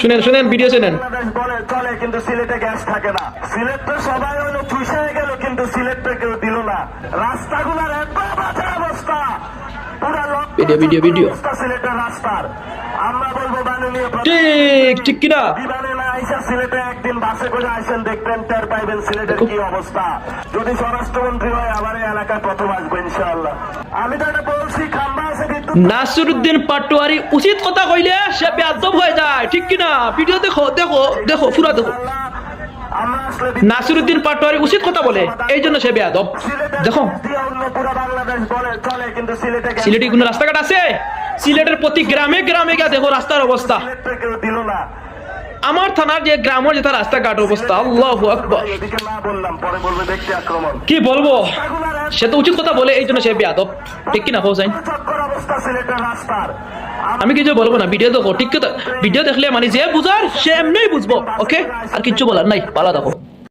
শুনেন শুনেন ভিডিও শুনেন। বলে চলে কিন্তু সিলেটে গ্যাস থাকে না। সিলেট তো সবাই হলো চুষে গেল কিন্তু সিলেটটা কেউ দিল না। রাস্তাগুলোর এত বাজে অবস্থা, পুরা ভিডিও সিলেটের রাস্তার। আমরা বলবো মাননীয় ঠিক কিনা? বিমানে না আইসা সিলেটে একদিন বাসে করে আইসেন, দেখবেন টের পাইবেন সিলেটের কি অবস্থা। যদি স্বরাষ্ট্রমন্ত্রী হয় আবার এই এলাকায় প্রথম আসবো ইনশাআল্লাহ। আমি তো এটা বলছি, খাম্বা আছে বিদ্যুৎ। নাসিরউদ্দিন পাটোয়ারি উচিত কথা কইলে সে বেয়াদব হয়ে যায়, ঠিক কিনা? ভিডিও দেখো দেখো দেখো পুরো দেখো। নাসিরউদ্দিন পাটোয়ারি উচিত কথা বলে, এই জন্য সে বেয়াদব। দেখো সিলেটে কোনো রাস্তাঘাট আছে? সিলেটের প্রতি গ্রামে গ্রামে গিয়ে দেখো রাস্তার অবস্থা। আমার থানার যে গ্রামের যেটা রাস্তাঘাট অবস্থা, আল্লাহু আকবার। কি বলবো, সে তো উচিত কথা বলে, এই জন্য সে বেয়াদব, ঠিক কিনা হোসেন? আমি কিছু বলবো না, ভিডিও দেখো, ঠিক কথা। ভিডিও দেখলে মানে যে বুঝার সে এমনিই বুঝবো, ওকে? আর কিচ্ছু বলার নাই, পালা দেখো।